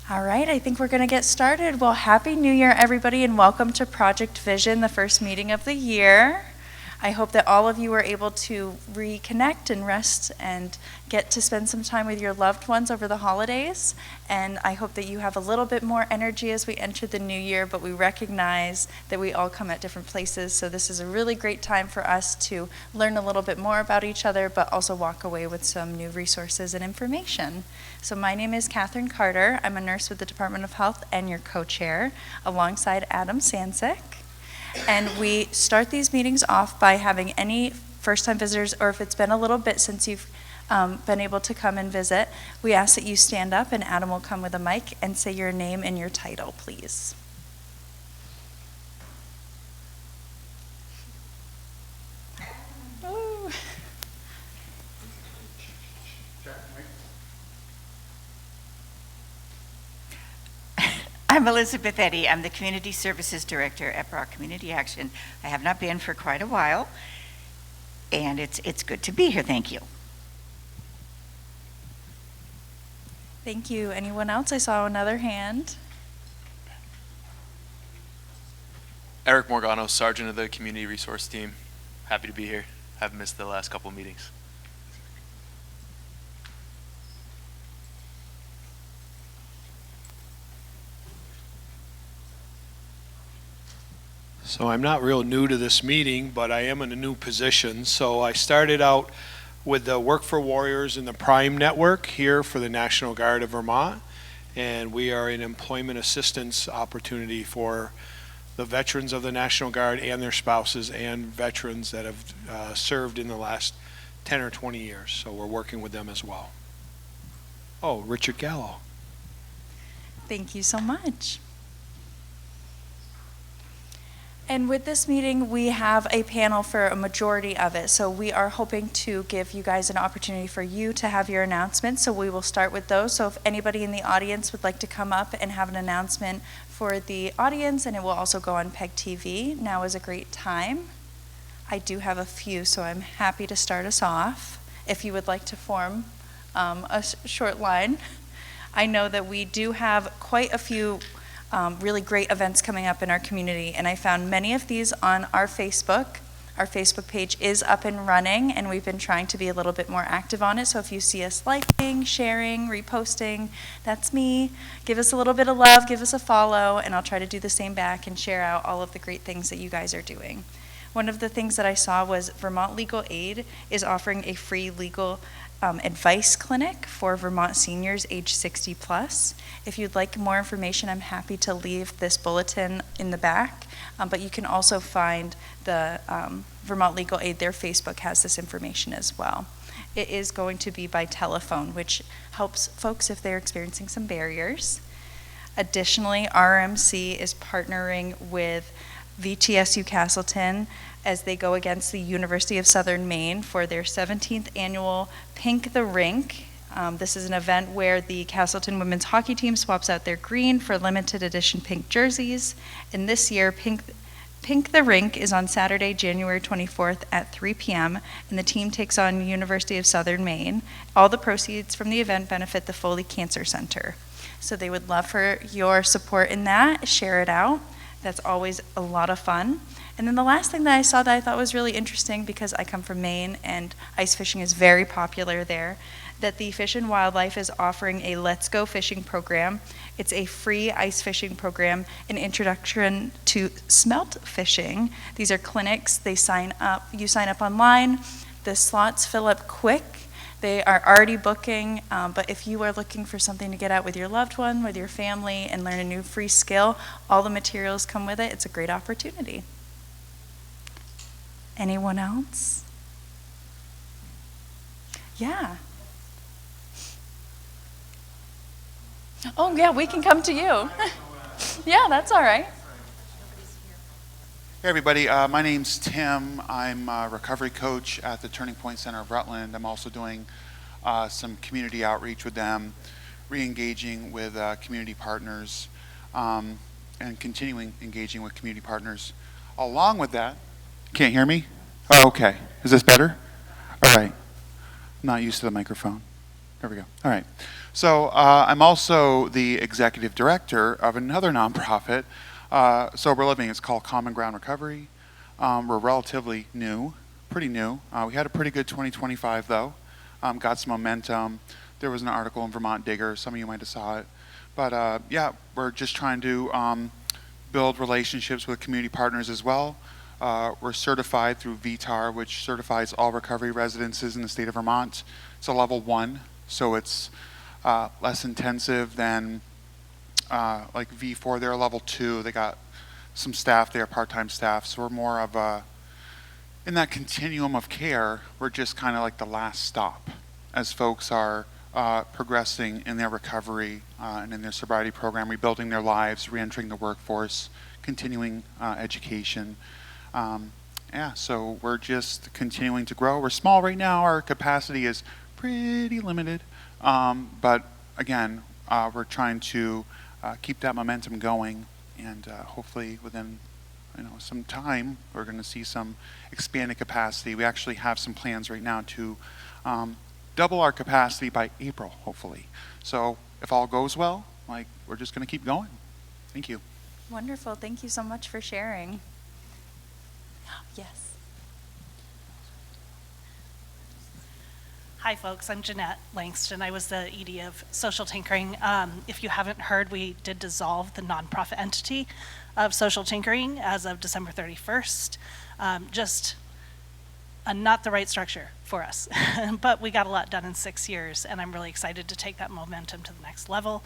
All right, I think we're going to get started. Well, Happy New Year, everybody, and welcome to Project Vision, the first meeting of the year. I hope that all of you were able to reconnect and rest and get to spend some time with your loved ones over the holidays. And I hope that you have a little bit more energy as we enter the new year, but we recognize that we all come at different places. So this is a really great time for us to learn a little bit more about each other, but also walk away with some new resources and information. So my name is Catherine Carter. I'm a nurse with the Department of Health and your co-chair, alongside Adam Sansick. And we start these meetings off by having any first-time visitors, or if it's been a little bit since you've been able to come and visit, we ask that you stand up and Adam will come with a mic and say your name and your title, please. Ooh. I'm Elizabeth Eddy. I'm the Community Services Director at Brock Community Action. I have not been for quite a while, and it's good to be here. Thank you. Thank you. Anyone else? I saw another hand. Eric Morgano, Sergeant of the Community Resource Team. Happy to be here. Haven't missed the last couple meetings. So I'm not real new to this meeting, but I am in a new position. So I started out with the Work for Warriors in the Prime Network here for the National Guard of Vermont. And we are an employment assistance opportunity for the veterans of the National Guard and their spouses and veterans that have served in the last 10 or 20 years. So we're working with them as well. Oh, Richard Gallo. Thank you so much. And with this meeting, we have a panel for a majority of it. So we are hoping to give you guys an opportunity for you to have your announcements. So we will start with those. So if anybody in the audience would like to come up and have an announcement for the audience, and it will also go on PEG TV, now is a great time. I do have a few, so I'm happy to start us off. If you would like to form a short line. I know that we do have quite a few really great events coming up in our community, and I found many of these on our Facebook. Our Facebook page is up and running, and we've been trying to be a little bit more active on it. So if you see us liking, sharing, reposting, that's me. Give us a little bit of love, give us a follow, and I'll try to do the same back and share out all of the great things that you guys are doing. One of the things that I saw was Vermont Legal Aid is offering a free legal advice clinic for Vermont seniors age 60 plus. If you'd like more information, I'm happy to leave this bulletin in the back, but you can also find the Vermont Legal Aid, their Facebook has this information as well. It is going to be by telephone, which helps folks if they're experiencing some barriers. Additionally, RMC is partnering with VTSU Castleton as they go against the University of Southern Maine for their 17th annual Pink the Rink. This is an event where the Castleton women's hockey team swaps out their green for limited edition pink jerseys. And this year, Pink the Rink is on Saturday, January 24th at 3 p.m., and the team takes on University of Southern Maine. All the proceeds from the event benefit the Foley Cancer Center. So they would love for your support in that. Share it out. That's always a lot of fun. And then the last thing that I saw that I thought was really interesting, because I come from Maine and ice fishing is very popular there, that the Fish and Wildlife is offering a Let's Go Fishing program. It's a free ice fishing program, an introduction to smelt fishing. These are clinics. You sign up online. The slots fill up quick. They are already booking, but if you are looking for something to get out with your loved one, with your family, and learn a new free skill, all the materials come with it. It's a great opportunity. Anyone else? Yeah. Oh, yeah, we can come to you. Yeah, that's all right. Hey everybody, my name's Tim. I'm a recovery coach at the Turning Point Center of Rutland. I'm also doing some community outreach with them, re-engaging with community partners, and continuing engaging with community partners. Along with that, can't hear me? Oh, okay. Is this better? All right. I'm not used to the microphone. There we go. All right. So I'm also the executive director of another nonprofit, Sober Living. It's called Common Ground Recovery. We're relatively new, pretty new. We had a pretty good 2025 though. Got some momentum. There was an article in Vermont Digger. Some of you might have saw it. But yeah, we're just trying to build relationships with community partners as well. We're certified through VTAR, which certifies all recovery residences in the state of Vermont. It's a level 1, so it's less intensive than like V4. They're a level 2. They got some staff there, part-time staff. So we're more of in that continuum of care, we're just kind of like the last stop as folks are progressing in their recovery and in their sobriety program, rebuilding their lives, reentering the workforce, continuing education. Yeah, so we're just continuing to grow. We're small right now. Our capacity is pretty limited. But again, we're trying to keep that momentum going, and hopefully within some time, we're going to see some expanded capacity. We actually have some plans right now to double our capacity by April, hopefully. So if all goes well, we're just going to keep going. Thank you. Wonderful. Thank you so much for sharing. Yes. Hi folks, I'm Jeanette Langston. I was the ED of Social Tinkering. If you haven't heard, we did dissolve the nonprofit entity of Social Tinkering as of December 31st. Just not the right structure for us, but we got a lot done in 6 years, and I'm really excited to take that momentum to the next level.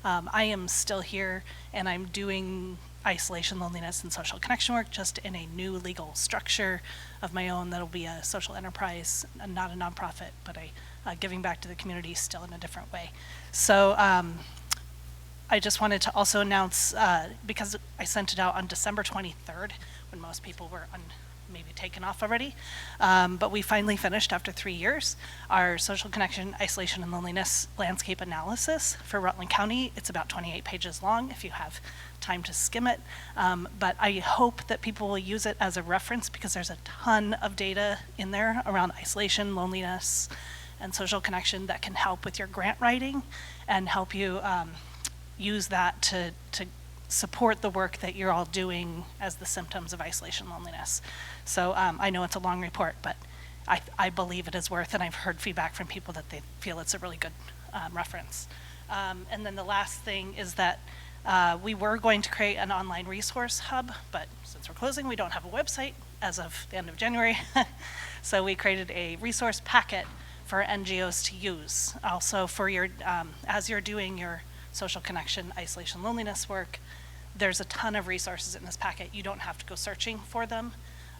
I am still here, and I'm doing isolation, loneliness, and social connection work just in a new legal structure of my own that'll be a social enterprise, not a nonprofit, but a giving back to the community still in a different way. So I just wanted to also announce, because I sent it out on December 23rd, when most people were maybe taken off already, but we finally finished after 3 years our social connection, isolation, and loneliness landscape analysis for Rutland County. It's about 28 pages long if you have time to skim it, but I hope that people will use it as a reference because there's a ton of data in there around isolation, loneliness, and social connection that can help with your grant writing and help you use that to support the work that you're all doing as the symptoms of isolation, loneliness. So I know it's a long report, but I believe it is worth, and I've heard feedback from people that they feel it's a really good reference. And then the last thing is that we were going to create an online resource hub, but since we're closing, we don't have a website as of the end of January. So we created a resource packet for NGOs to use. Also for your, as you're doing your social connection, isolation, loneliness work, there's a ton of resources in this packet. You don't have to go searching for them,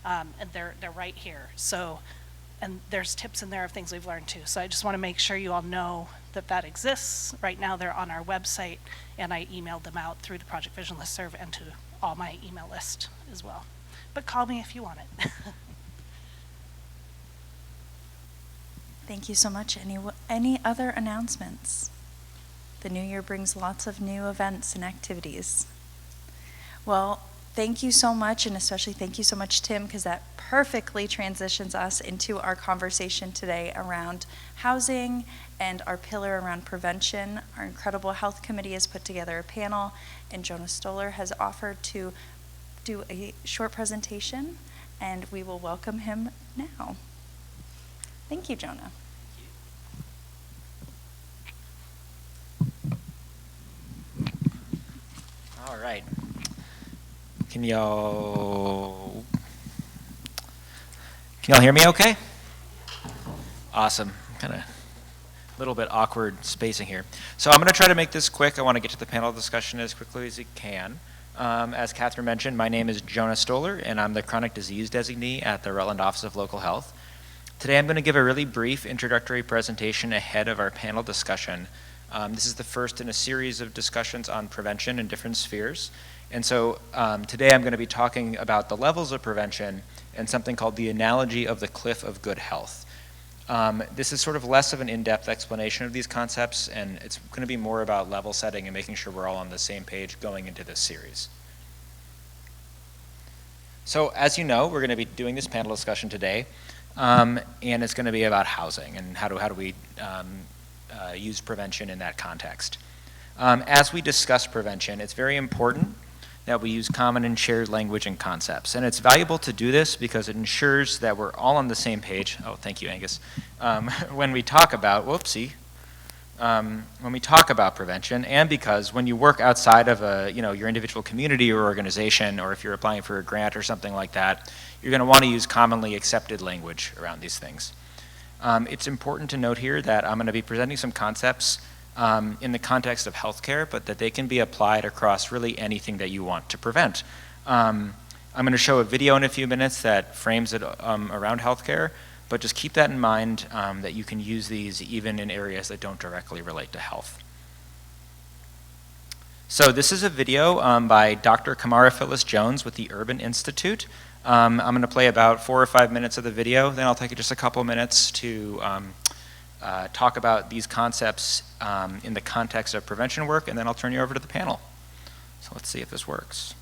and they're right here. So, and there's tips in there of things we've learned too. So I just want to make sure you all know that exists. Right now they're on our website, and I emailed them out through the Project Vision listserv and to all my email list as well. But call me if you want it. Thank you so much. Any other announcements? The new year brings lots of new events and activities. Well, thank you so much, and especially thank you so much, Tim, because that perfectly transitions us into our conversation today around housing and our pillar around prevention. Our incredible health committee has put together a panel, and Jonah Stoller has offered to do a short presentation, and we will welcome him now. Thank you, Jonah. All right. Can y'all hear me okay? Awesome. Kind of a little bit awkward spacing here. So I'm going to try to make this quick. I want to get to the panel discussion as quickly as I can. As Catherine mentioned, my name is Jonah Stoller, and I'm the chronic disease designee at the Rutland Office of Local Health. Today I'm going to give a really brief introductory presentation ahead of our panel discussion. This is the first in a series of discussions on prevention in different spheres. And so today I'm going to be talking about the levels of prevention and something called the analogy of the cliff of good health. This is sort of less of an in-depth explanation of these concepts, and it's going to be more about level setting and making sure we're all on the same page going into this series. So as you know, we're going to be doing this panel discussion today, and it's going to be about housing and how do we use prevention in that context. As we discuss prevention, it's very important that we use common and shared language and concepts. And it's valuable to do this because it ensures that we're all on the same page. Oh, thank you, Angus. When we talk about, when we talk about prevention, and because when you work outside of your individual community or organization, or if you're applying for a grant or something like that, you're going to want to use commonly accepted language around these things. It's important to note here that I'm going to be presenting some concepts in the context of healthcare, but that they can be applied across really anything that you want to prevent. I'm going to show a video in a few minutes that frames it around healthcare, but just keep that in mind that you can use these even in areas that don't directly relate to health. So this is a video by Dr. Kamara Phyllis Jones with the Urban Institute. I'm going to play about 4 or 5 minutes of the video, then I'll take just a couple minutes to talk about these concepts in the context of prevention work, and then I'll turn you over to the panel. So let's see if this works.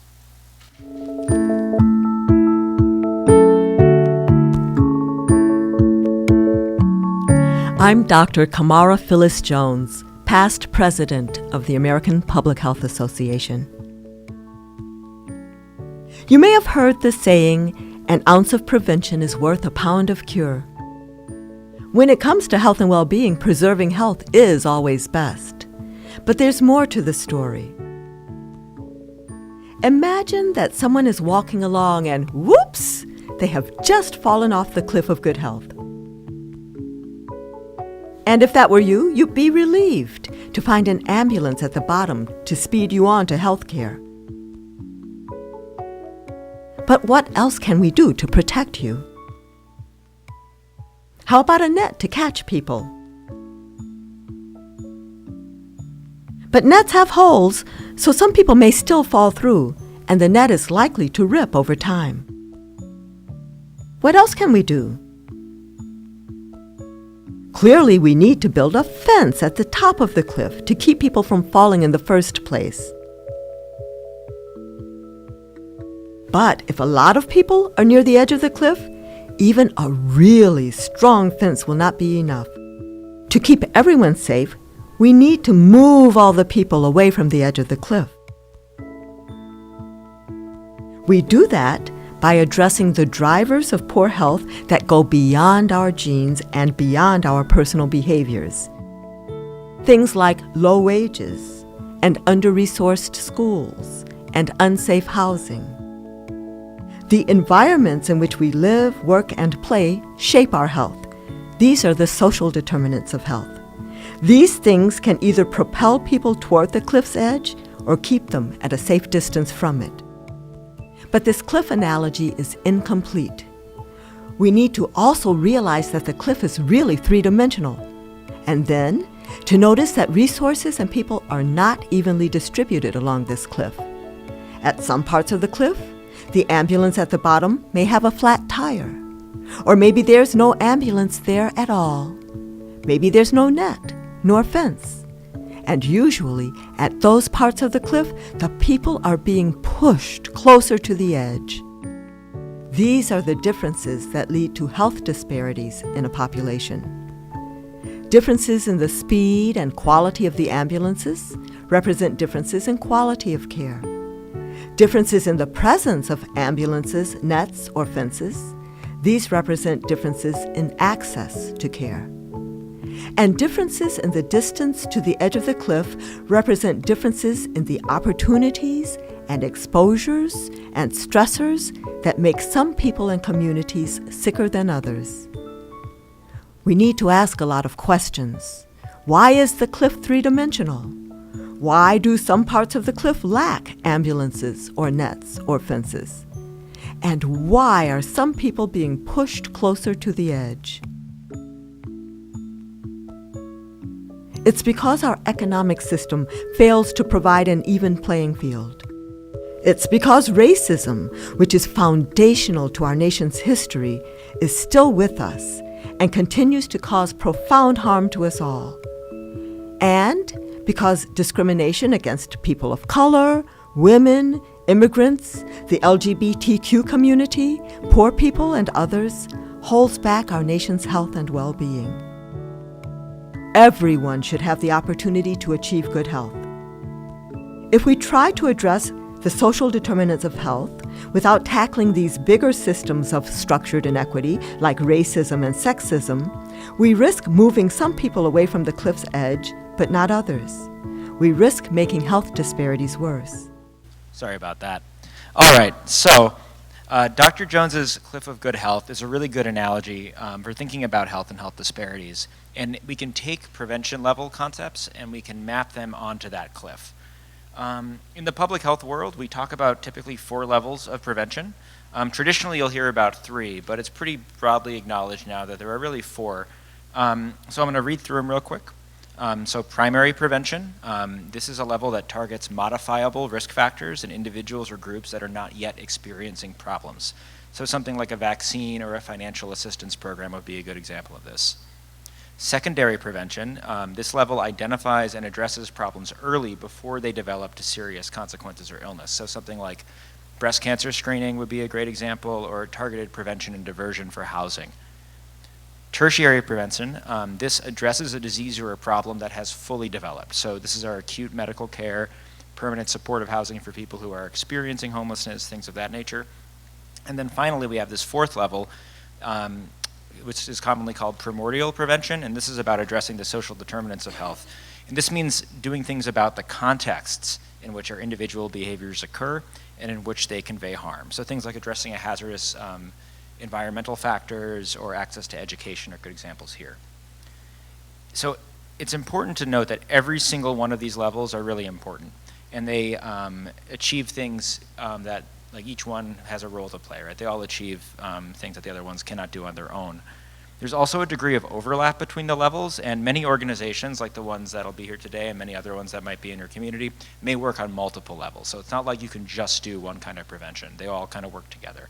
I'm Dr. Kamara Phyllis Jones, past president of the American Public Health Association. You may have heard the saying, an ounce of prevention is worth a pound of cure. When it comes to health and well-being, preserving health is always best. But there's more to the story. Imagine that someone is walking along and whoops, they have just fallen off the cliff of good health. And if that were you, you'd be relieved to find an ambulance at the bottom to speed you on to health care. But what else can we do to protect you? How about a net to catch people? But nets have holes, so some people may still fall through, and the net is likely to rip over time. What else can we do? Clearly, we need to build a fence at the top of the cliff to keep people from falling in the first place. But if a lot of people are near the edge of the cliff, even a really strong fence will not be enough. To keep everyone safe, we need to move all the people away from the edge of the cliff. We do that by addressing the drivers of poor health that go beyond our genes and beyond our personal behaviors. Things like low wages and under-resourced schools and unsafe housing. The environments in which we live, work, and play shape our health. These are the social determinants of health. These things can either propel people toward the cliff's edge or keep them at a safe distance from it. But this cliff analogy is incomplete. We need to also realize that the cliff is really three-dimensional. And then, to notice that resources and people are not evenly distributed along this cliff. At some parts of the cliff, the ambulance at the bottom may have a flat tire. Or maybe there's no ambulance there at all. Maybe there's no net, nor fence. And usually, at those parts of the cliff, the people are being pushed closer to the edge. These are the differences that lead to health disparities in a population. Differences in the speed and quality of the ambulances represent differences in quality of care. Differences in the presence of ambulances, nets, or fences, these represent differences in access to care. And differences in the distance to the edge of the cliff represent differences in the opportunities and exposures and stressors that make some people and communities sicker than others. We need to ask a lot of questions. Why is the cliff three-dimensional? Why do some parts of the cliff lack ambulances or nets or fences? And why are some people being pushed closer to the edge? It's because our economic system fails to provide an even playing field. It's because racism, which is foundational to our nation's history, is still with us and continues to cause profound harm to us all. And because discrimination against people of color, women, immigrants, the LGBTQ community, poor people, and others holds back our nation's health and well-being. Everyone should have the opportunity to achieve good health. If we try to address the social determinants of health without tackling these bigger systems of structured inequity like racism and sexism, we risk moving some people away from the cliff's edge, but not others. We risk making health disparities worse. Sorry about that. All right, so Dr. Jones's Cliff of Good Health is a really good analogy for thinking about health and health disparities. And we can take prevention level concepts and we can map them onto that cliff. In the public health world, we talk about typically 4 levels of prevention. Traditionally, you'll hear about 3, but it's pretty broadly acknowledged now that there are really 4. So I'm going to read through them real quick. So primary prevention, this is a level that targets modifiable risk factors in individuals or groups that are not yet experiencing problems. So something like a vaccine or a financial assistance program would be a good example of this. Secondary prevention, this level identifies and addresses problems early before they develop to serious consequences or illness. So something like breast cancer screening would be a great example, or targeted prevention and diversion for housing. Tertiary prevention, this addresses a disease or a problem that has fully developed. So this is our acute medical care, permanent supportive housing for people who are experiencing homelessness, things of that nature. And then finally, we have this 4th level, which is commonly called primordial prevention, and this is about addressing the social determinants of health. And this means doing things about the contexts in which our individual behaviors occur and in which they convey harm. So things like addressing a hazardous environmental factors or access to education are good examples here. So it's important to note that every single one of these levels are really important, and they achieve things that, like, each one has a role to play, right? They all achieve things that the other ones cannot do on their own. There's also a degree of overlap between the levels, and many organizations, like the ones that'll be here today and many other ones that might be in your community, may work on multiple levels. So it's not like you can just do one kind of prevention. They all kind of work together.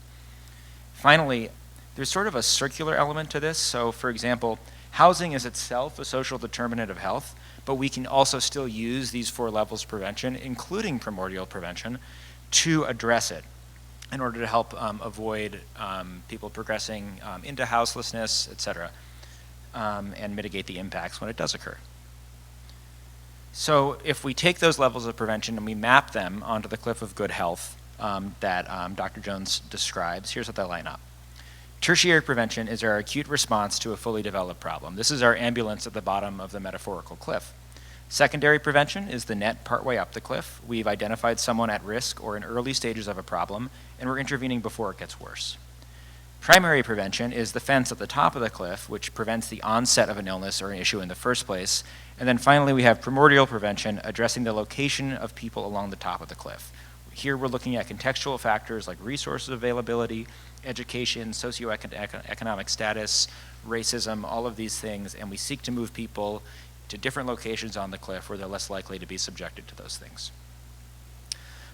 Finally, there's sort of a circular element to this. So for example, housing is itself a social determinant of health, but we can also still use these 4 levels of prevention, including primordial prevention, to address it in order to help avoid people progressing into houselessness, et cetera, and mitigate the impacts when it does occur. So if we take those levels of prevention and we map them onto the cliff of good health that Dr. Jones describes, here's what they line up. Tertiary prevention is our acute response to a fully developed problem. This is our ambulance at the bottom of the metaphorical cliff. Secondary prevention is the net partway up the cliff. We've identified someone at risk or in early stages of a problem, and we're intervening before it gets worse. Primary prevention is the fence at the top of the cliff, which prevents the onset of an illness or an issue in the first place. And then finally, we have primordial prevention, addressing the location of people along the top of the cliff. Here we're looking at contextual factors like resources availability, education, socioeconomic status, racism, all of these things, and we seek to move people to different locations on the cliff where they're less likely to be subjected to those things.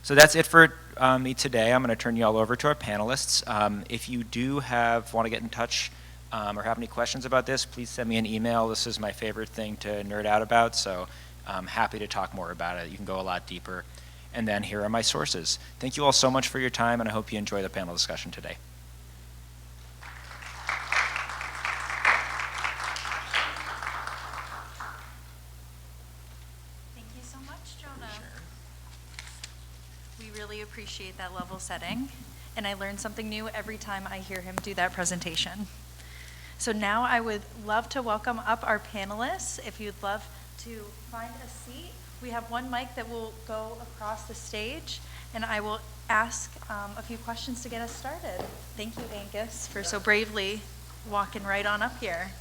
So that's it for me today. I'm going to turn you all over to our panelists. If you do want to get in touch or have any questions about this, please send me an email. This is my favorite thing to nerd out about, so I'm happy to talk more about it. You can go a lot deeper. And then here are my sources. Thank you all so much for your time, and I hope you enjoy the panel discussion today. Thank you so much, Jonah. We really appreciate that level setting, and I learn something new every time I hear him do that presentation. So now I would love to welcome up our panelists. If you'd love to find a seat, we have one mic that will go across the stage, and I will ask a few questions to get us started. Thank you, Angus, for so bravely walking right on up here.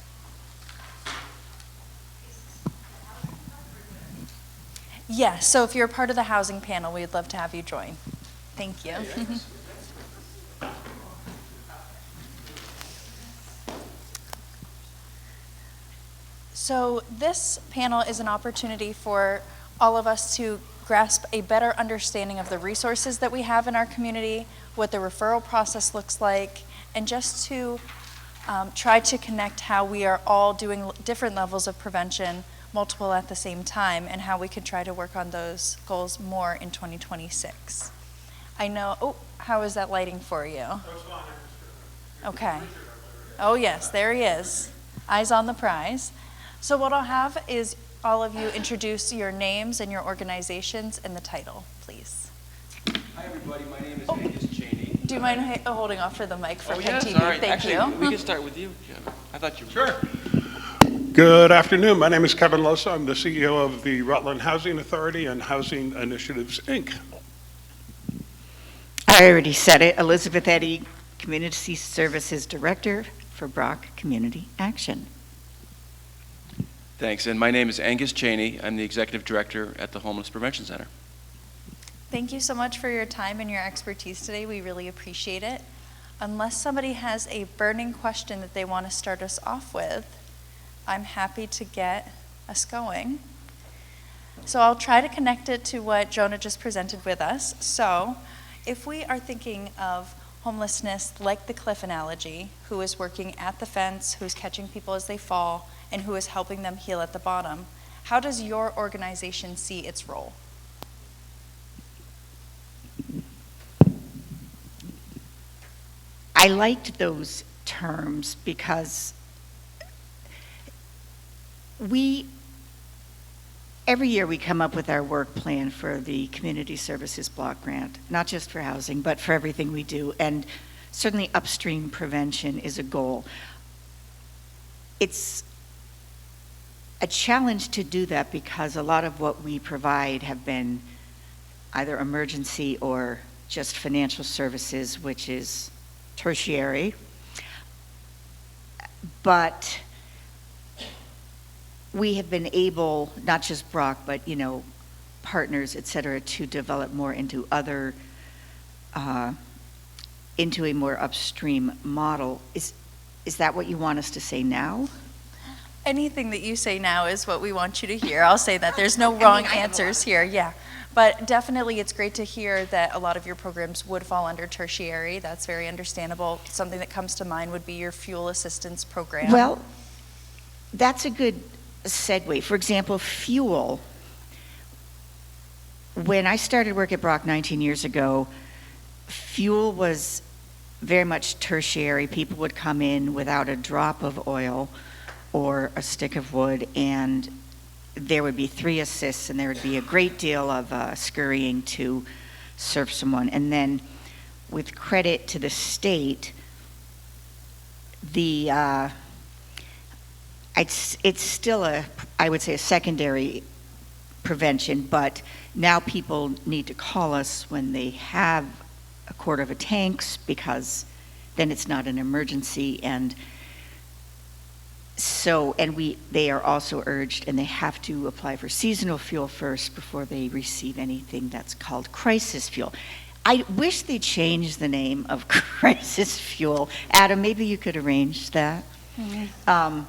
Yes, so if you're part of the housing panel, we'd love to have you join. Thank you. So this panel is an opportunity for all of us to grasp a better understanding of the resources that we have in our community, what the referral process looks like, and just to try to connect how we are all doing different levels of prevention, multiple at the same time, and how we could try to work on those goals more in 2026. I know, how is that lighting for you? Okay. Oh yes, there he is. Eyes on the prize. So what I'll have is all of you introduce your names and your organizations and the title, please. Hi, everybody. My name is Angus Cheney. Do you mind holding off for the mic for Oh, Penn yeah, TV? sorry. Thank Actually, you. we can start with you, Jim. I thought you were. Sure. Good afternoon. My name is Kevin Losa. I'm the CEO of the Rutland Housing Authority and Housing Initiatives, Inc. I already said it, Elizabeth Eddy, Community Services Director for Brock Community Action. Thanks. And my name is Angus Cheney. I'm the Executive Director at the Homeless Prevention Center. Thank you so much for your time and your expertise today. We really appreciate it. Unless somebody has a burning question that they want to start us off with, I'm happy to get us going. So I'll try to connect it to what Jonah just presented with us. So if we are thinking of homelessness like the cliff analogy, who is working at the fence, who's catching people as they fall, and who is helping them heal at the bottom, how does your organization see its role? I liked those terms because every year we come up with our work plan for the Community Services Block Grant, not just for housing, but for everything we do. And certainly upstream prevention is a goal. It's a challenge to do that because a lot of what we provide have been either emergency or just financial services, which is tertiary. But we have been able, not just Brock, but partners, et cetera, to develop more into into a more upstream model. Is that what you want us to say now? Anything that you say now is what we want you to hear. I'll say that. There's no wrong answers here, yeah. But definitely it's great to hear that a lot of your programs would fall under tertiary. That's very understandable. Something that comes to mind would be your fuel assistance program. Well, that's a good segue. For example, fuel. When I started work at Brock 19 years ago, fuel was very much tertiary. People would come in without a drop of oil or a stick of wood, and there would be 3 assists, and there would be a great deal of scurrying to serve someone. And then, with credit to the state, it's still I would say a secondary prevention, but now people need to call us when they have a quarter of a tanks, because then it's not an emergency. And so, they are also urged, and they have to apply for seasonal fuel first before they receive anything that's called crisis fuel. I wish they changed the name of crisis fuel. Adam, maybe you could arrange that. Mm-hmm.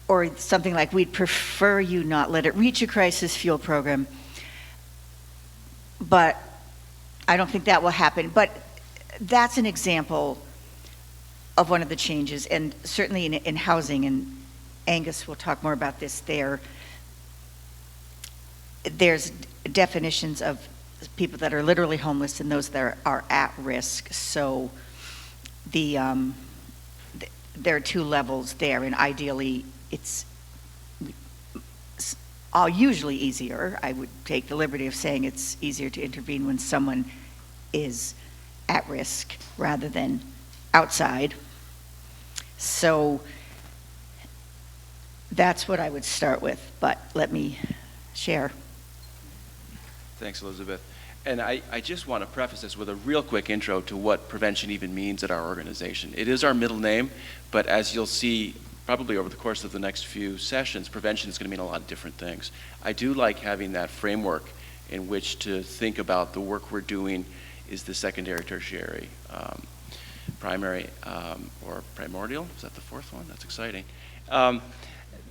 Or something like, we'd prefer you not let it reach a crisis fuel program. But I don't think that will happen. But that's an example of one of the changes, and certainly in housing, and Angus will talk more about this there's definitions of people that are literally homeless and those that are at risk. So there are 2 levels there, and ideally it's usually easier. I would take the liberty of saying it's easier to intervene when someone is at risk rather than outside. So that's what I would start with, but let me share. Thanks, Elizabeth. And I just want to preface this with a real quick intro to what prevention even means at our organization. It is our middle name, but as you'll see probably over the course of the next few sessions, prevention is going to mean a lot of different things. I do like having that framework in which to think about the work we're doing is the secondary, tertiary, primary, or primordial. Is that the 4th one? That's exciting.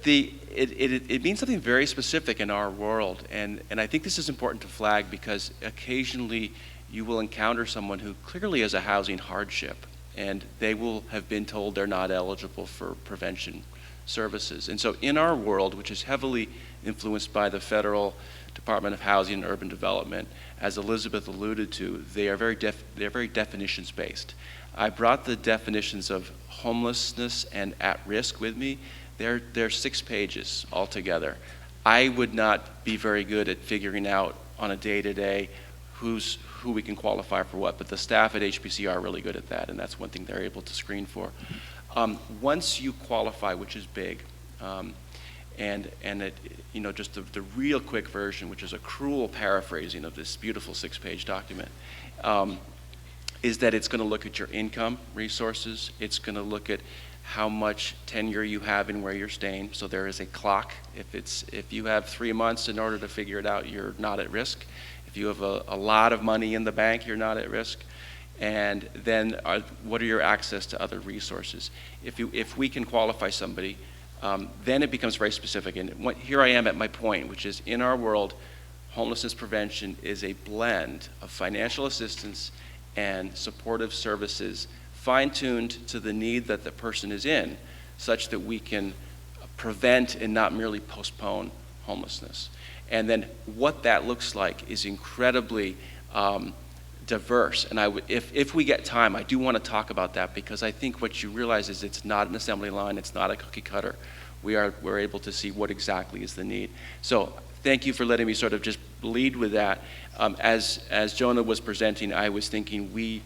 It means something very specific in our world, and I think this is important to flag because occasionally you will encounter someone who clearly has a housing hardship, and they will have been told they're not eligible for prevention services. And so in our world, which is heavily influenced by the federal Department of Housing and Urban Development, as Elizabeth alluded to, they're very definitions based. I brought the definitions of homelessness and at risk with me. They're 6 pages altogether. I would not be very good at figuring out on a day-to-day who we can qualify for what, but the staff at HPC are really good at that, and that's one thing they're able to screen for. Once you qualify, which is big, and it, you know, just the real quick version, which is a cruel paraphrasing of this beautiful 6-page document, is that it's going to look at your income resources. It's going to look at how much tenure you have and where you're staying. So there is a clock. If you have 3 months in order to figure it out, you're not at risk. If you have a lot of money in the bank, you're not at risk. And then what are your access to other resources? If we can qualify somebody, then it becomes very specific. And here I am at my point, which is in our world, homelessness prevention is a blend of financial assistance and supportive services fine-tuned to the need that the person is in, such that we can prevent and not merely postpone homelessness. And then what that looks like is incredibly diverse. And if we get time, I do want to talk about that, because I think what you realize is it's not an assembly line, it's not a cookie cutter. We're able to see what exactly is the need. So thank you for letting me sort of just lead with that. As Jonah was presenting, I was thinking we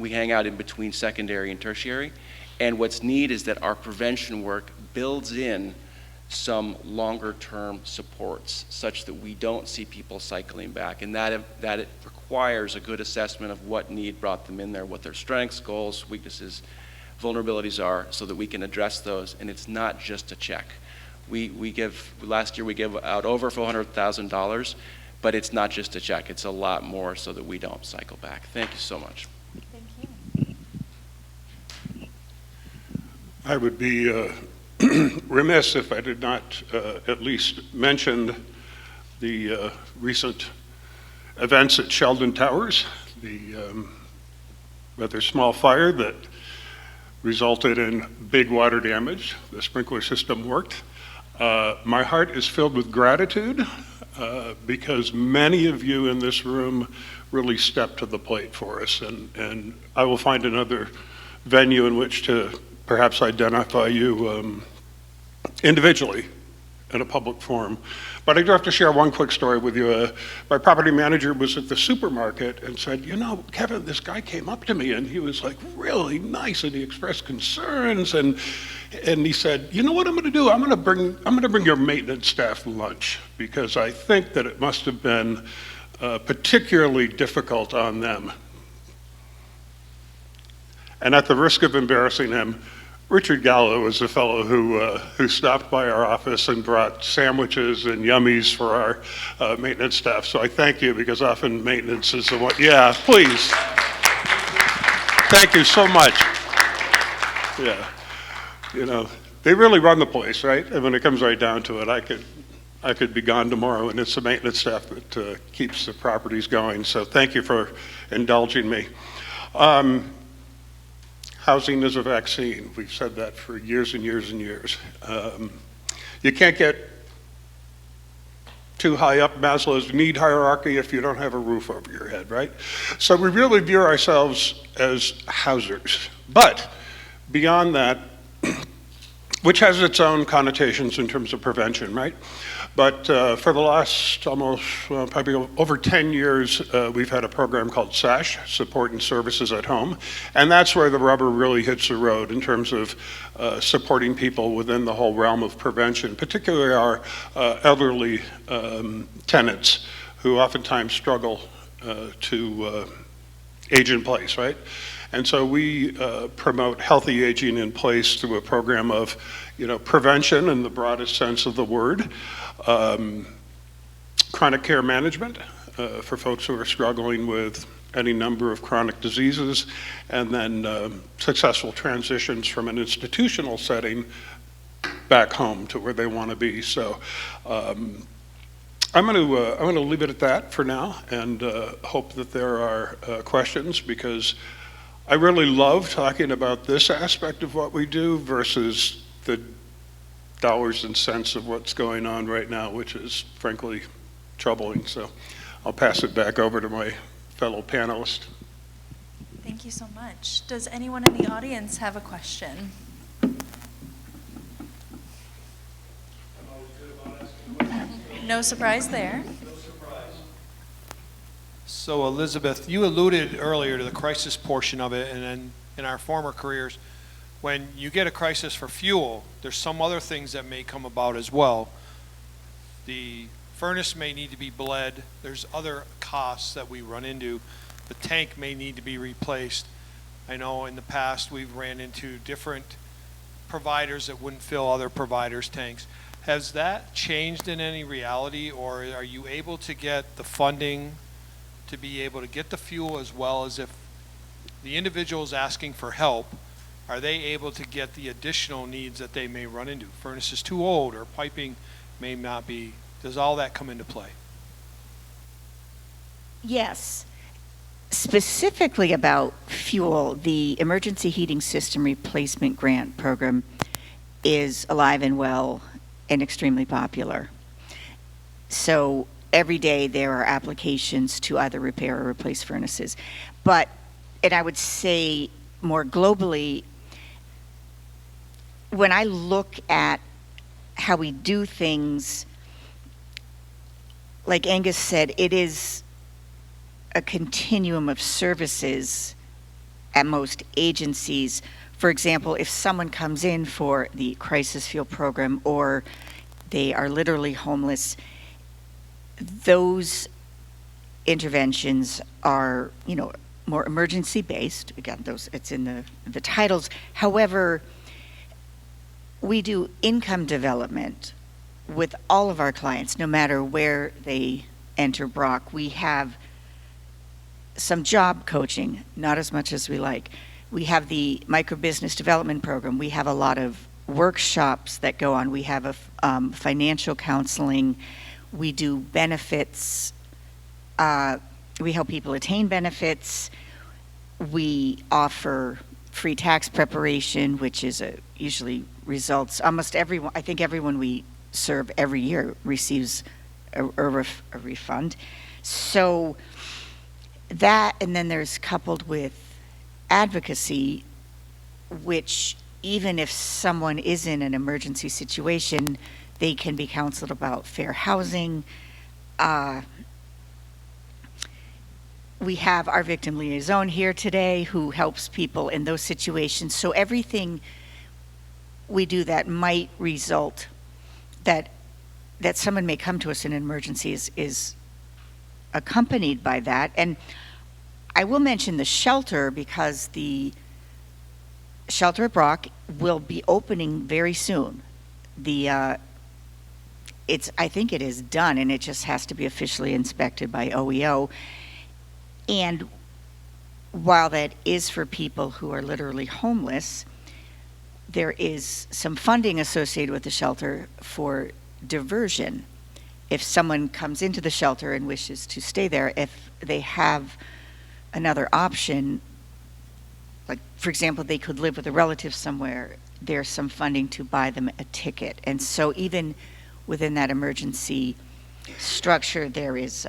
hang out in between secondary and tertiary, and what's neat is that our prevention work builds in some longer term supports such that we don't see people cycling back, and that it requires a good assessment of what need brought them in there, what their strengths, goals, weaknesses, vulnerabilities are, so that we can address those. And it's not just a check. Last year we gave out over $400,000, but it's not just a check, it's a lot more, so that we don't cycle back. Thank you so much. Thank you. I would be remiss if I did not at least mention the recent events at Sheldon Towers, the rather small fire that resulted in big water damage. The sprinkler system worked. My heart is filled with gratitude because many of you in this room really stepped to the plate for us, and I will find another venue in which to perhaps identify you individually in a public forum. But I do have to share one quick story with you. My property manager was at the supermarket and said, you know, Kevin, this guy came up to me and he was like really nice, and he expressed concerns, and he said, you know what I'm going to do? I'm going to bring your maintenance staff lunch, because I think that it must have been particularly difficult on them. And at the risk of embarrassing him, Richard Gallo was the fellow who stopped by our office and brought sandwiches and yummies for our maintenance staff. So I thank you, because often maintenance is the one. Yeah, please. Thank you so much. Yeah, you know, they really run the place, right? And when it comes right down to it, I could be gone tomorrow, and it's the maintenance staff that keeps the properties going. So thank you for indulging me. Housing is a vaccine. We've said that for years and years and years. You can't get too high up Maslow's need hierarchy if you don't have a roof over your head, right? So we really view ourselves as housers. But beyond that, which has its own connotations in terms of prevention, right? But for the last almost probably over 10 years, we've had a program called SASH, Support and Services at Home, and that's where the rubber really hits the road in terms of supporting people within the whole realm of prevention, particularly our elderly tenants who oftentimes struggle to age in place, right? And so we promote healthy aging in place through a program of, you know, prevention in the broadest sense of the word, chronic care management for folks who are struggling with any number of chronic diseases, and then successful transitions from an institutional setting back home to where they want to be. So I'm going to leave it at that for now, and hope that there are questions, because I really love talking about this aspect of what we do versus the dollars and cents of what's going on right now, which is frankly troubling. So I'll pass it back over to my fellow panelist. Thank you so much. Does anyone in the audience have a question? No surprise there. So Elizabeth, you alluded earlier to the crisis portion of it, and then in our former careers, when you get a crisis for fuel, there's some other things that may come about as well. The furnace may need to be bled. There's other costs that we run into. The tank may need to be replaced. I know in the past we've ran into different providers that wouldn't fill other providers' tanks. Has that changed in any reality, or are you able to get the funding to be able to get the fuel, as well as if the individual is asking for help, are they able to get the additional needs that they may run into? Furnace is too old, or piping may not be. Does all that come into play? Yes. Specifically about fuel, the Emergency Heating System Replacement Grant Program is alive and well and extremely popular. So every day there are applications to either repair or replace furnaces. But, and I would say more globally, when I look at how we do things, like Angus said, it is a continuum of services at most agencies. For example, if someone comes in for the crisis fuel program or they are literally homeless, those interventions are, you know, more emergency based. Again, those, it's in the titles. However, we do income development with all of our clients, no matter where they enter Brock. We have some job coaching, not as much as we like. We have the micro business development program. We have a lot of workshops that go on. We have a financial counseling. We do benefits. We help people attain benefits. We offer free tax preparation, which is usually results. Almost everyone, I think everyone we serve every year receives a refund. So that, and then there's coupled with advocacy, which even if someone is in an emergency situation, they can be counseled about fair housing. We have our victim liaison here today who helps people in those situations. So everything we do that might result that someone may come to us in an emergency is accompanied by that. And I will mention the shelter, because the shelter at Brock will be opening very soon. I think it is done, and it just has to be officially inspected by OEO. And while that is for people who are literally homeless, there is some funding associated with the shelter for diversion. If someone comes into the shelter and wishes to stay there, if they have another option, like, for example, they could live with a relative somewhere, there's some funding to buy them a ticket. And so even within that emergency structure, there is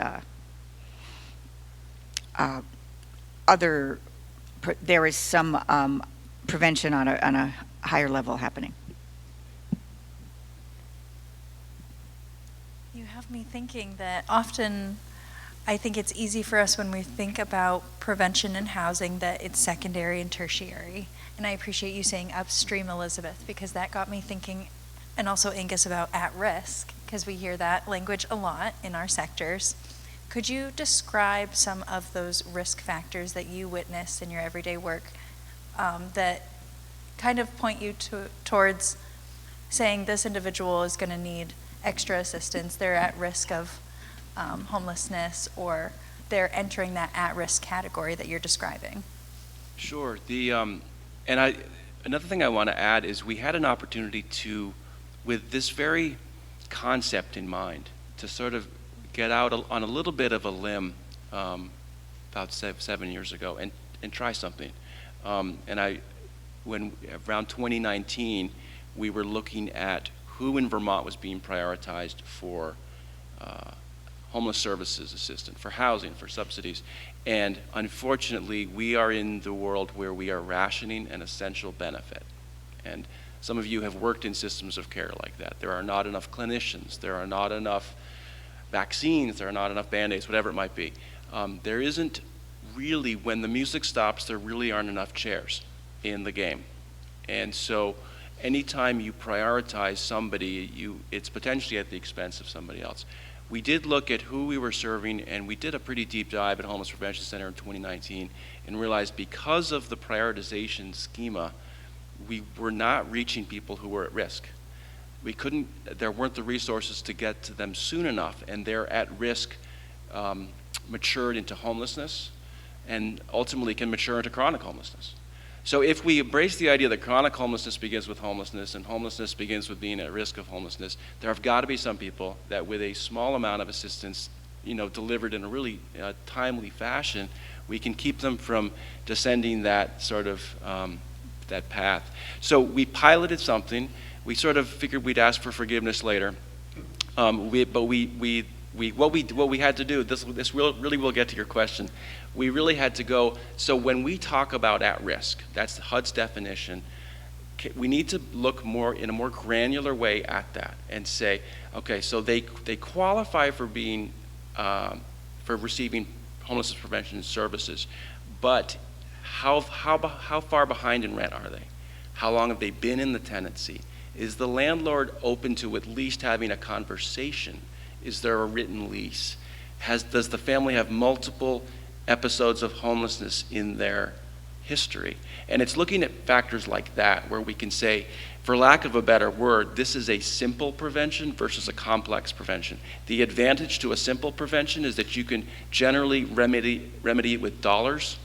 there is some prevention on a higher level happening. You have me thinking that often I think it's easy for us when we think about prevention and housing that it's secondary and tertiary. And I appreciate you saying upstream, Elizabeth, because that got me thinking, and also Angus, about at risk, because we hear that language a lot in our sectors. Could you describe some of those risk factors that you witness in your everyday work that kind of point you towards saying this individual is going to need extra assistance, they're at risk of homelessness, or they're entering that at-risk category that you're describing? Sure. Another thing I want to add is we had an opportunity to, with this very concept in mind, to sort of get out on a little bit of a limb about 7 years ago and try something. When around 2019, we were looking at who in Vermont was being prioritized for homeless services assistance, for housing, for subsidies. And unfortunately, we are in the world where we are rationing an essential benefit. And some of you have worked in systems of care like that. There are not enough clinicians, there are not enough vaccines, there are not enough Band-Aids, whatever it might be. There isn't really, when the music stops, there really aren't enough chairs in the game. And so anytime you prioritize somebody, it's potentially at the expense of somebody else. We did look at who we were serving, and we did a pretty deep dive at Homeless Prevention Center in 2019 and realized because of the prioritization schema, we were not reaching people who were at risk. There weren't the resources to get to them soon enough, and their at-risk matured into homelessness and ultimately can mature into chronic homelessness. So if we embrace the idea that chronic homelessness begins with homelessness and homelessness begins with being at risk of homelessness, there have got to be some people that with a small amount of assistance, delivered in a really timely fashion, we can keep them from descending that sort of that path. So we piloted something. We sort of figured we'd ask for forgiveness later. What we had to do, this really will get to your question. We really had to go, so when we talk about at risk, that's HUD's definition, we need to look in a more granular way at that and say, okay, so they qualify for being, for receiving homelessness prevention services, but how far behind in rent are they? How long have they been in the tenancy? Is the landlord open to at least having a conversation? Is there a written lease? Does the family have multiple episodes of homelessness in their history? And it's looking at factors like that where we can say, for lack of a better word, this is a simple prevention versus a complex prevention. The advantage to a simple prevention is that you can generally remedy it with dollars,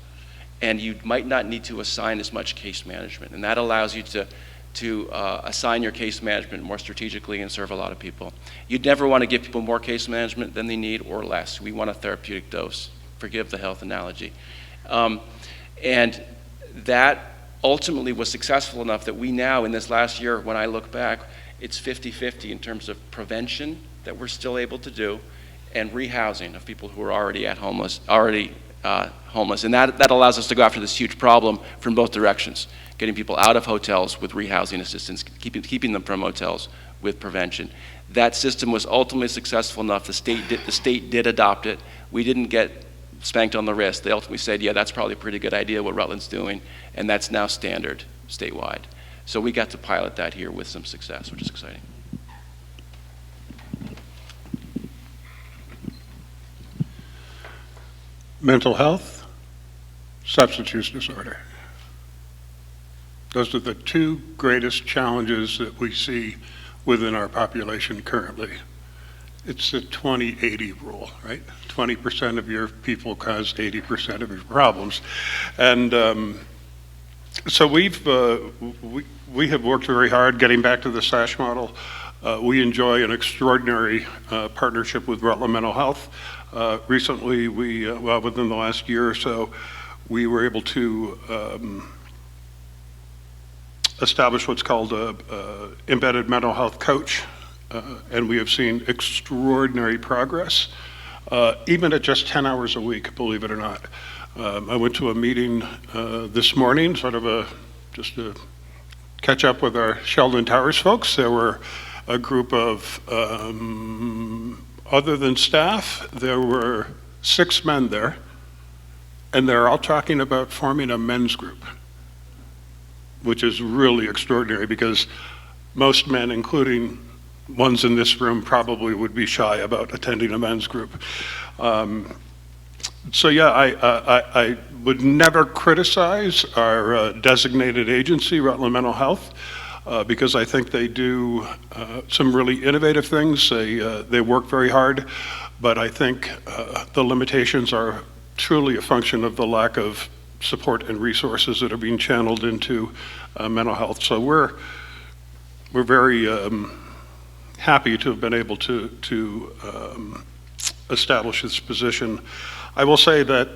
and you might not need to assign as much case management. And that allows you to assign your case management more strategically and serve a lot of people. You'd never want to give people more case management than they need or less. We want a therapeutic dose. Forgive the health analogy. And that ultimately was successful enough that we now, in this last year, when I look back, it's 50-50 in terms of prevention that we're still able to do and rehousing of people who are already homeless. And that allows us to go after this huge problem from both directions, getting people out of hotels with rehousing assistance, keeping them from hotels with prevention. That system was ultimately successful enough. The state did adopt it. We didn't get spanked on the wrist. They ultimately said, yeah, that's probably a pretty good idea what Rutland's doing, and that's now standard statewide. So we got to pilot that here with some success, which is exciting. Mental health, substance use disorder. Those are the two greatest challenges that we see within our population currently. It's the 20-80 rule, right? 20% of your people cause 80% of your problems. And so we have worked very hard getting back to the SASH model. We enjoy an extraordinary partnership with Rutland Mental Health. Recently, within the last year or so, we were able to establish what's called an embedded mental health coach, and we have seen extraordinary progress, even at just 10 hours a week, believe it or not. I went to a meeting this morning, just to catch up with our Sheldon Towers folks. There were a group of, other than staff, there were 6 men there, and they're all talking about forming a men's group, which is really extraordinary because most men, including ones in this room, probably would be shy about attending a men's group. So yeah, I would never criticize our designated agency, Rutland Mental Health, because I think they do some really innovative things. They work very hard, but I think the limitations are truly a function of the lack of support and resources that are being channeled into mental health. So we're very happy to have been able to establish this position. I will say that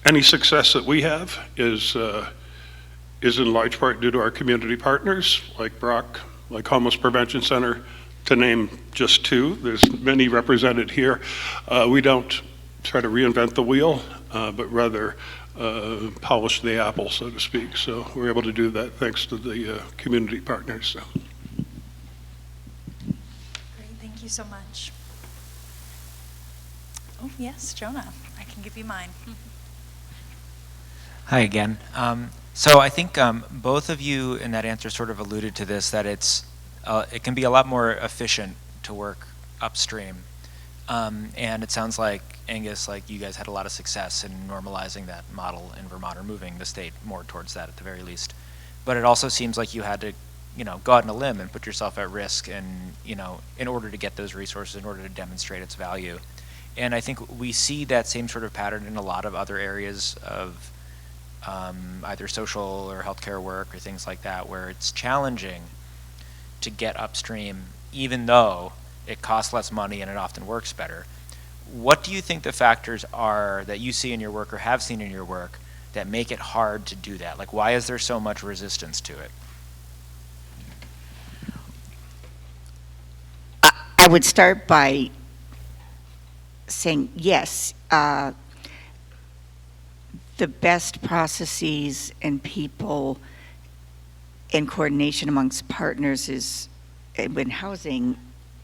any success that we have is is in large part due to our community partners like Brock, like Homeless Prevention Center, to name just two. There's many represented here. We don't try to reinvent the wheel, but rather polish the apple, so to speak. So we're able to do that thanks to the community partners. So. Great, thank you so much. Oh, yes, Jonah, I can give you mine. Hi again. So I think both of you in that answer sort of alluded to this, that it can be a lot more efficient to work upstream. And it sounds like, Angus, like you guys had a lot of success in normalizing that model in Vermont, or moving the state more towards that at the very least. But it also seems like you had to, go out on a limb and put yourself at risk, and, in order to get those resources, in order to demonstrate its value. And I think we see that same sort of pattern in a lot of other areas of either social or healthcare work or things like that, where it's challenging to get upstream, even though it costs less money and it often works better. What do you think the factors are that you see in your work or have seen in your work that make it hard to do that? Like, why is there so much resistance to it? I would start by saying yes. The best processes and people and coordination amongst partners when housing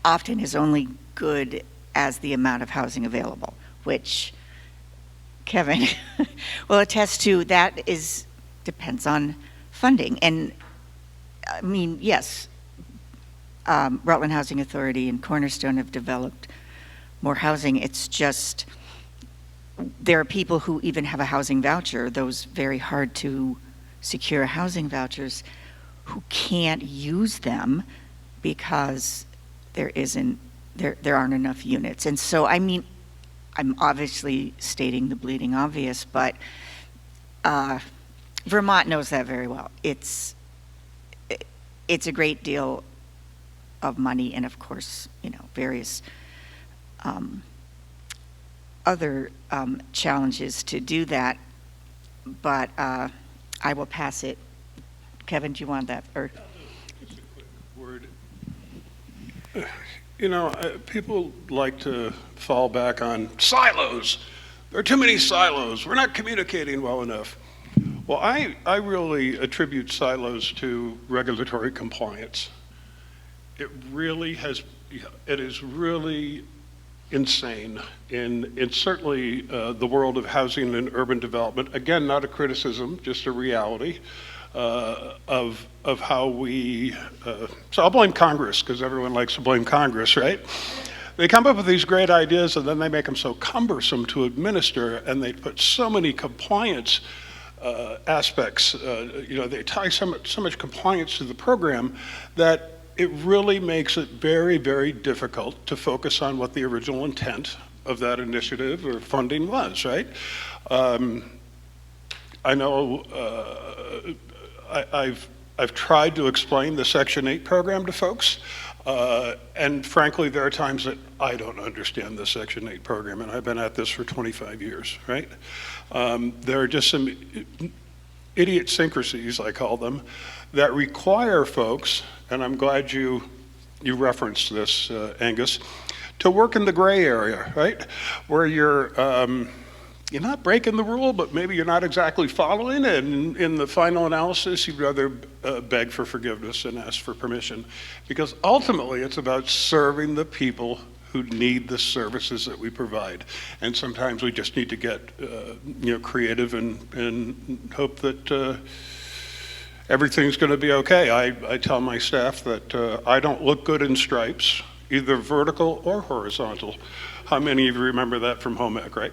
often is only good as the amount of housing available, which Kevin will attest to. That depends on funding. And I mean, yes, Rutland Housing Authority and Cornerstone have developed more housing. It's just there are people who even have a housing voucher, those very hard to secure housing vouchers, who can't use them because there aren't enough units. And so, I mean, I'm obviously stating the bleeding obvious, but Vermont knows that very well. It's a great deal of money, and of course, various other challenges to do that. But I will pass it. Kevin, do you want that? Or Just a quick word. People like to fall back on silos. There are too many silos. We're not communicating well enough. Well, I really attribute silos to regulatory compliance. It is really insane in certainly the world of housing and urban development. Again, not a criticism, just a reality of how we, so I'll blame Congress, because everyone likes to blame Congress, right? They come up with these great ideas, and then they make them so cumbersome to administer, and they put so many compliance aspects, they tie so much compliance to the program that it really makes it very, very difficult to focus on what the original intent of that initiative or funding was, right? I know I've tried to explain the Section 8 program to folks, and frankly, there are times that I don't understand the Section 8 program, and I've been at this for 25 years, right? There are just some idiosyncrasies, I call them, that require folks, and I'm glad you referenced this, Angus, to work in the gray area, right? Where you're not breaking the rule, but maybe you're not exactly following it, and in the final analysis, you'd rather beg for forgiveness and ask for permission. Because ultimately, it's about serving the people who need the services that we provide. And sometimes we just need to get creative and hope that everything's going to be okay. I tell my staff that I don't look good in stripes, either vertical or horizontal. How many of you remember that from home ec, right?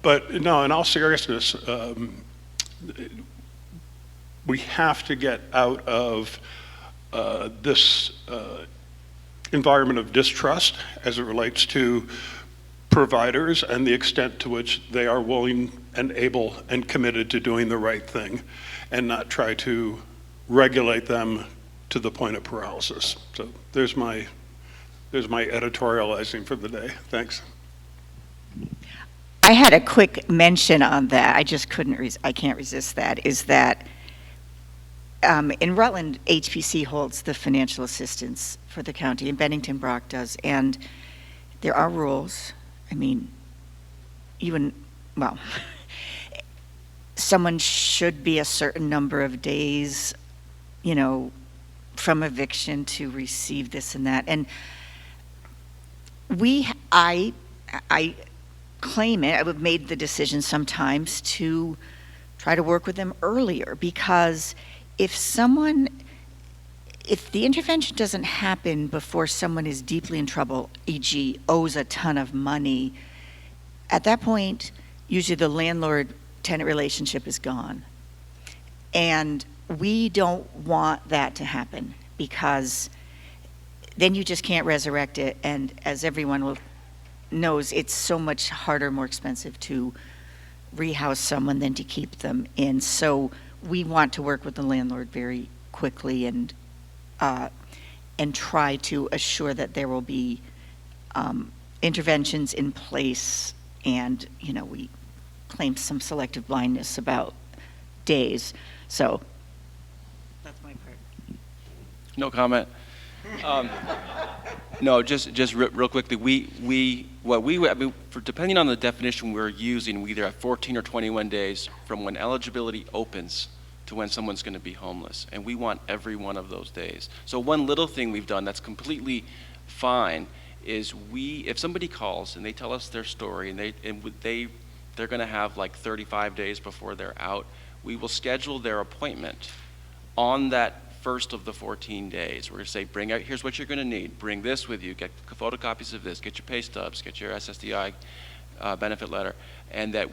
But no, in all seriousness, we have to get out of this environment of distrust as it relates to providers and the extent to which they are willing and able and committed to doing the right thing, and not try to regulate them to the point of paralysis. So there's my editorializing for the day. Thanks. I had a quick mention on that. I just I can't resist that, is that In Rutland, HPC holds the financial assistance for the county, and Bennington Brock does. And there are rules. I mean, someone should be a certain number of days, from eviction to receive this and that. And I claim it, I've made the decision sometimes to try to work with them earlier, because if the intervention doesn't happen before someone is deeply in trouble, e.g. owes a ton of money, at that point, usually the landlord-tenant relationship is gone. And we don't want that to happen, because then you just can't resurrect it. And as everyone knows, it's so much harder, more expensive to rehouse someone than to keep them in. So we want to work with the landlord very quickly and try to assure that there will be interventions in place. And, we claim some selective blindness about days. So that's my part. No comment. No, just real quickly, depending on the definition we're using, we either have 14 or 21 days from when eligibility opens to when someone's going to be homeless, and we want every one of those days. So one little thing we've done that's completely fine is if somebody calls and they tell us their story and they're going to have like 35 days before they're out, we will schedule their appointment on that first of the 14 days. We're going to say, here's what you're going to need. Bring this with you. Get photocopies of this. Get your pay stubs. Get your SSDI benefit letter. And that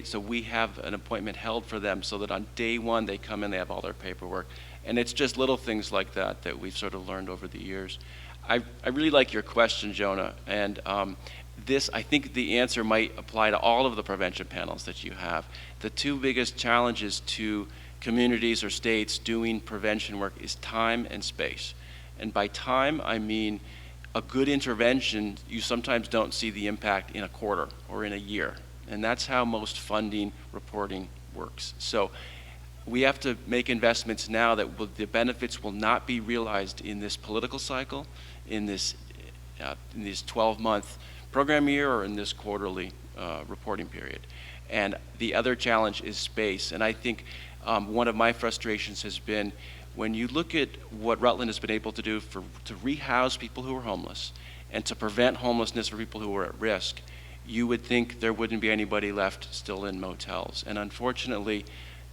so we have an appointment held for them so that on day one they come in, they have all their paperwork. And it's just little things like that we've sort of learned over the years. I really like your question, Jonah. And I think the answer might apply to all of the prevention panels that you have. The two biggest challenges to communities or states doing prevention work is time and space. And by time, I mean a good intervention, you sometimes don't see the impact in a quarter or in a year. And that's how most funding reporting works. So we have to make investments now that the benefits will not be realized in this political cycle, in this 12-month program year, or in this quarterly reporting period. And the other challenge is space. And I think one of my frustrations has been when you look at what Rutland has been able to do to rehouse people who are homeless and to prevent homelessness for people who are at risk, you would think there wouldn't be anybody left still in motels. And unfortunately,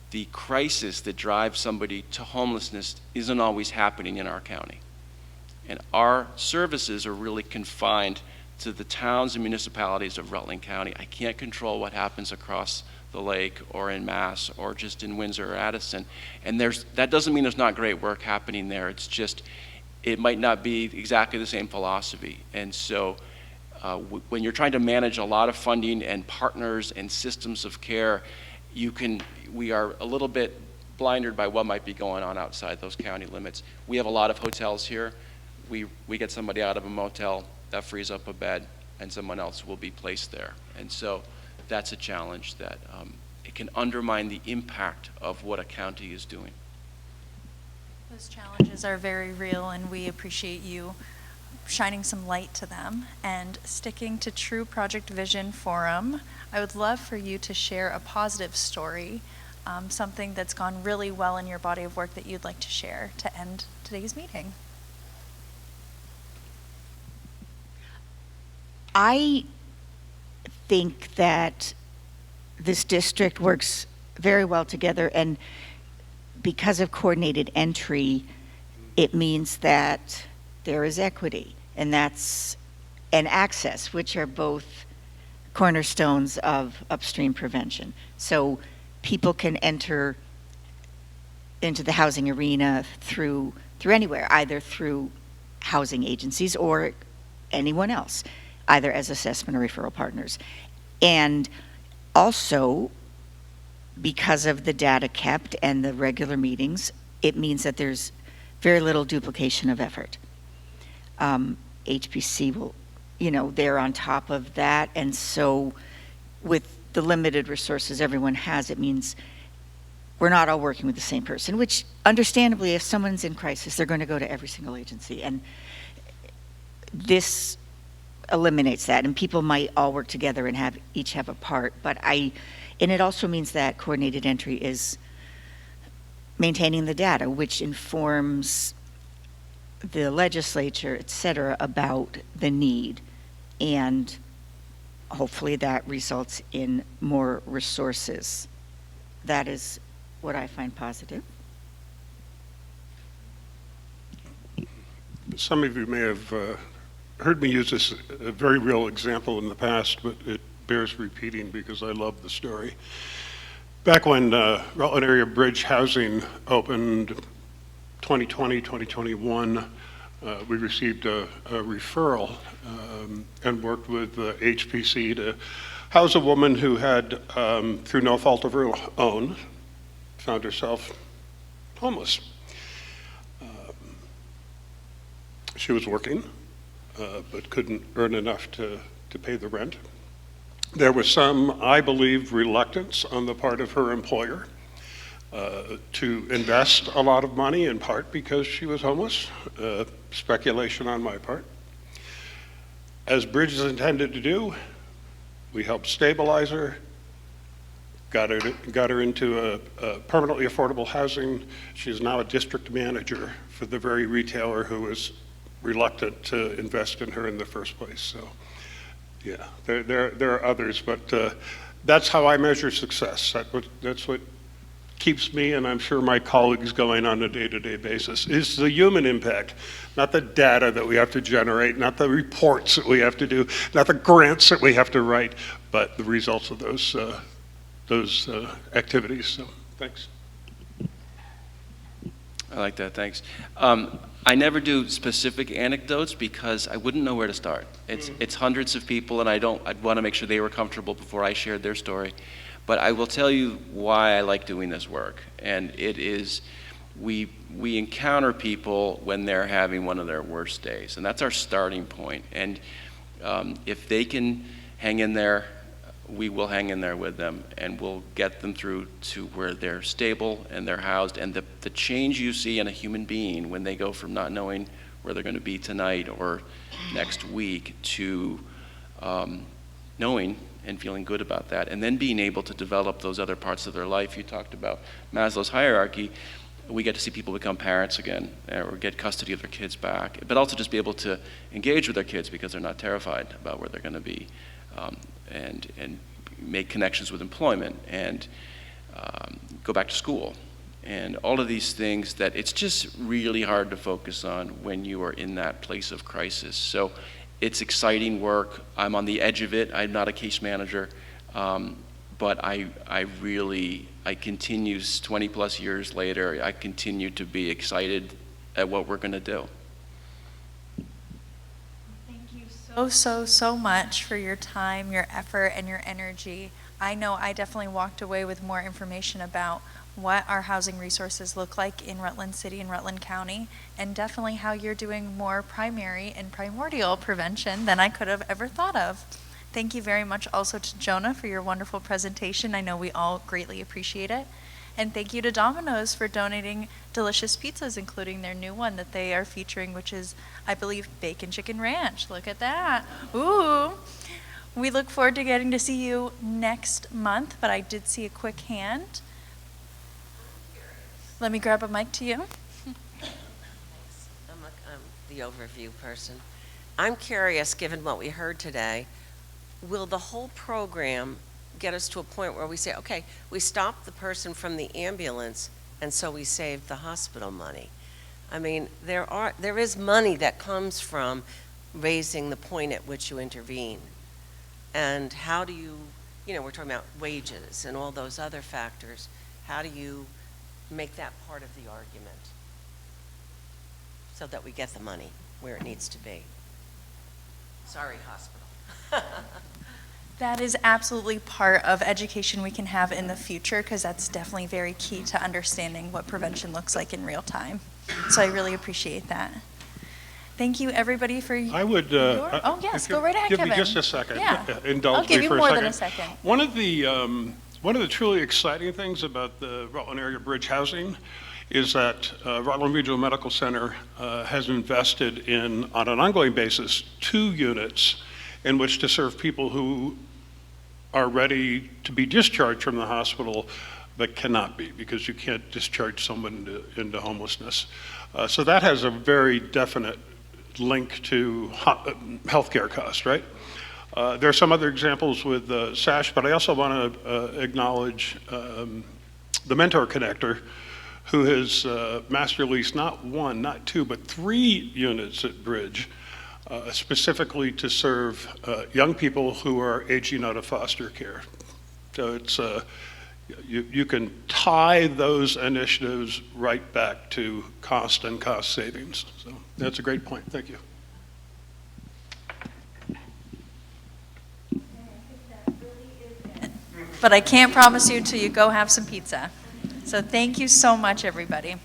the crisis that drives somebody to homelessness isn't always happening in our county. And our services are really confined to the towns and municipalities of Rutland County. I can't control what happens across the lake or in Mass or just in Windsor or Addison. And that doesn't mean there's not great work happening there. It's just, it might not be exactly the same philosophy. And so when you're trying to manage a lot of funding and partners and systems of care, we are a little bit blinded by what might be going on outside those county limits. We have a lot of hotels here. We get somebody out of a motel, that frees up a bed, and someone else will be placed there. And so that's a challenge that it can undermine the impact of what a county is doing. Those challenges are very real, and we appreciate you shining some light to them. And sticking to True Project Vision Forum, I would love for you to share a positive story, something that's gone really well in your body of work that you'd like to share to end today's meeting. I think that this district works very well together, and because of coordinated entry, it means that there is equity, and access, which are both cornerstones of upstream prevention. So people can enter into the housing arena through anywhere, either through housing agencies or anyone else, either as assessment or referral partners. And also, because of the data kept and the regular meetings, it means that there's very little duplication of effort. HPC will, they're on top of that. And so with the limited resources everyone has, it means we're not all working with the same person, which understandably, if someone's in crisis, they're going to go to every single agency. And this eliminates that, and people might all work together and each have a part. And it also means that coordinated entry is maintaining the data, which informs the legislature, et cetera, about the need. And hopefully that results in more resources. That is what I find positive. Some of you may have heard me use this a very real example in the past, but it bears repeating because I love the story. Back when Rutland Area Bridge Housing opened 2020, 2021, we received a referral and worked with HPC to house a woman who had, through no fault of her own, found herself homeless. She was working, but couldn't earn enough to pay the rent. There was some, I believe, reluctance on the part of her employer to invest a lot of money, in part because she was homeless, speculation on my part. As Bridge is intended to do, we helped stabilize her, got her into a permanently affordable housing. She's now a district manager for the very retailer who was reluctant to invest in her in the first place. So, yeah, there are others, but that's how I measure success. That's what keeps me, and I'm sure my colleagues, going on a day-to-day basis, is the human impact, not the data that we have to generate, not the reports that we have to do, not the grants that we have to write, but the results of those activities. So, thanks. I like that, thanks. I never do specific anecdotes because I wouldn't know where to start. It's hundreds of people, and I'd want to make sure they were comfortable before I shared their story. But I will tell you why I like doing this work, and it is we encounter people when they're having one of their worst days, and that's our starting point. And if they can hang in there, we will hang in there with them, and we'll get them through to where they're stable and they're housed. And the change you see in a human being when they go from not knowing where they're going to be tonight or next week to knowing and feeling good about that, and then being able to develop those other parts of their life. You talked about Maslow's hierarchy. We get to see people become parents again, or get custody of their kids back, but also just be able to engage with their kids because they're not terrified about where they're going to be. And make connections with employment, and go back to school, and all of these things that it's just really hard to focus on when you are in that place of crisis. So it's exciting work. I'm on the edge of it. I'm not a case manager, but I continue 20 plus years later, I continue to be excited at what we're going to do. So much for your time, your effort, and your energy. I know I definitely walked away with more information about what our housing resources look like in Rutland City and Rutland County, and definitely how you're doing more primary and primordial prevention than I could have ever thought of. Thank you very much also to Jonah for your wonderful presentation. I know we all greatly appreciate it. And thank you to Domino's for donating delicious pizzas, including their new one that they are featuring, which is, I believe, Bacon Chicken Ranch. Look at that. Ooh. We look forward to getting to see you next month, but I did see a quick hand. Let me grab a mic to you. I'm the overview person. I'm curious, given what we heard today, will the whole program get us to a point where we say, okay, we stopped the person from the ambulance, and so we saved the hospital money? I mean, there is money that comes from raising the point at which you intervene. And how do you, we're talking about wages and all those other factors. How do you make that part of the argument so that we get the money where it needs to be? Sorry, hospital. That is absolutely part of education we can have in the future, because that's definitely very key to understanding what prevention looks like in real time. So I really appreciate that. Thank you, everybody, for I would. oh yes, go right ahead, Give Kevin. me just a second. Yeah, Indulge I'll give me you for more a than second. a second. One One of the truly exciting things about the Rutland Area Bridge Housing is that Rutland Regional Medical Center has invested in, on an ongoing basis, 2 units in which to serve people who are ready to be discharged from the hospital but cannot be, because you can't discharge someone into homelessness. So that has a very definite link to healthcare costs, right? There are some other examples with SASH, but I also want to acknowledge the Mentor Connector, who has master leased not 1, not 2, but 3 units at Bridge, specifically to serve young people who are aging out of foster care. So it's you can tie those initiatives right back to cost and cost savings. So that's a great point. Thank you. But I can't promise you till you go have some pizza. So thank you so much, everybody.